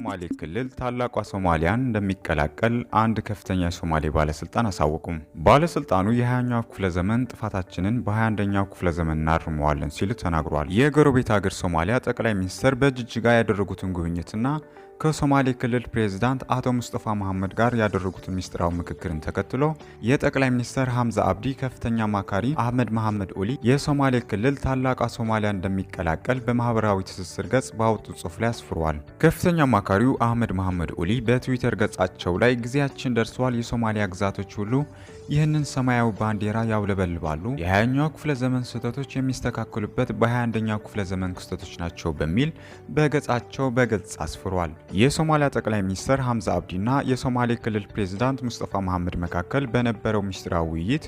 የሶማሌ ክልል ታላቋ ሶማሊያን እንደሚቀላቀል አንድ ከፍተኛ የሶማሌ ባለስልጣን አሳወቁም። ባለስልጣኑ የ20ኛው ክፍለ ዘመን ጥፋታችንን በ21ኛው ክፍለ ዘመን እናርመዋለን ሲሉ ተናግሯል። የጎረቤት ሀገር ሶማሊያ ጠቅላይ ሚኒስትር በጅጅጋ ያደረጉትን ጉብኝትና ከሶማሌ ክልል ፕሬዝዳንት አቶ ሙስጠፋ መሐመድ ጋር ያደረጉትን ሚስጥራዊ ምክክርን ተከትሎ የጠቅላይ ሚኒስትር ሐምዛ አብዲ ከፍተኛ አማካሪ አህመድ መሐመድ ኡሊ የሶማሌ ክልል ታላቋ ሶማሊያ እንደሚቀላቀል በማህበራዊ ትስስር ገጽ ባወጡት ጽሑፍ ላይ አስፍረዋል። ከፍተኛ አማካሪው አህመድ መሐመድ ኡሊ በትዊተር ገጻቸው ላይ ጊዜያችን ደርሷል፣ የሶማሊያ ግዛቶች ሁሉ ይህንን ሰማያዊ ባንዲራ ያውለበልባሉ፣ የ20ኛው ክፍለ ዘመን ስህተቶች የሚስተካከሉበት በ21ኛው ክፍለ ዘመን ክስተቶች ናቸው በሚል በገጻቸው በግልጽ አስፍረዋል። የሶማሊያ ጠቅላይ ሚኒስትር ሐምዛ አብዲና የሶማሌ ክልል ፕሬዝዳንት ሙስጠፋ መሐመድ መካከል በነበረው ሚስጥራዊ ውይይት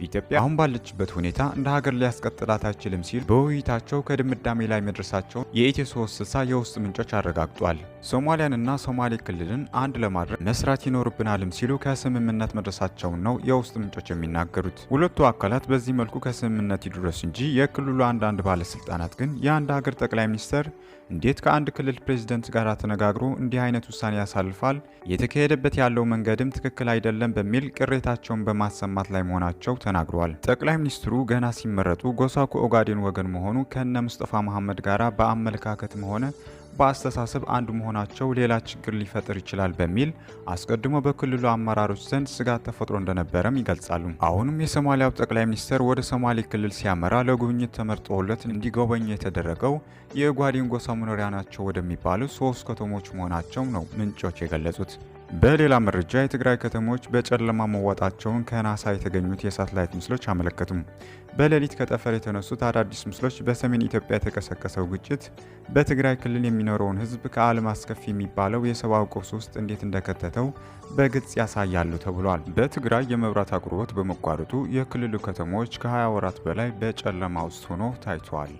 ኢትዮጵያ አሁን ባለችበት ሁኔታ እንደ ሀገር ሊያስቀጥላት አይችልም ሲል በውይይታቸው ከድምዳሜ ላይ መድረሳቸውን የኢትዮ 360 የውስጥ ምንጮች አረጋግጧል። ሶማሊያንና ሶማሌ ክልልን አንድ ለማድረግ መስራት ይኖርብናልም ሲሉ ከስምምነት መድረሳቸውን ነው የውስጥ ምንጮች የሚናገሩት። ሁለቱ አካላት በዚህ መልኩ ከስምምነት ይድረሱ እንጂ የክልሉ አንዳንድ ባለስልጣናት ግን የአንድ ሀገር ጠቅላይ ሚኒስትር እንዴት ከአንድ ክልል ፕሬዝዳንት ጋር ተነጋግሮ እንዲህ አይነት ውሳኔ ያሳልፋል? የተካሄደበት ያለው መንገድም ትክክል አይደለም በሚል ቅሬታቸውን በማሰማት ላይ መሆናቸው ተናግረዋል። ጠቅላይ ሚኒስትሩ ገና ሲመረጡ ጎሳው ከኦጋዴን ወገን መሆኑ ከነ ሙስጠፋ መሐመድ ጋራ በአመለካከትም ሆነ በአስተሳሰብ አንድ መሆናቸው ሌላ ችግር ሊፈጥር ይችላል በሚል አስቀድሞ በክልሉ አመራሮች ዘንድ ስጋት ተፈጥሮ እንደነበረም ይገልጻሉ። አሁንም የሶማሊያው ጠቅላይ ሚኒስትር ወደ ሶማሌ ክልል ሲያመራ ለጉብኝት ተመርጦለት እንዲጎበኝ የተደረገው የኦጋዴን ጎሳ መኖሪያ ናቸው ወደሚባሉ 3 ከተሞች መሆናቸው ነው ምንጮች የገለጹት። በሌላ መረጃ የትግራይ ከተሞች በጨለማ መዋጣቸውን ከናሳ የተገኙት የሳተላይት ምስሎች አመለከቱም። በሌሊት ከጠፈር የተነሱት አዳዲስ ምስሎች በሰሜን ኢትዮጵያ የተቀሰቀሰው ግጭት በትግራይ ክልል የሚኖረውን ሕዝብ ከዓለም አስከፊ የሚባለው የሰብአዊ ቀውስ ውስጥ እንዴት እንደከተተው በግልጽ ያሳያሉ ተብሏል። በትግራይ የመብራት አቅርቦት በመቋረጡ የክልሉ ከተሞች ከ20 ወራት በላይ በጨለማ ውስጥ ሆኖ ታይተዋል።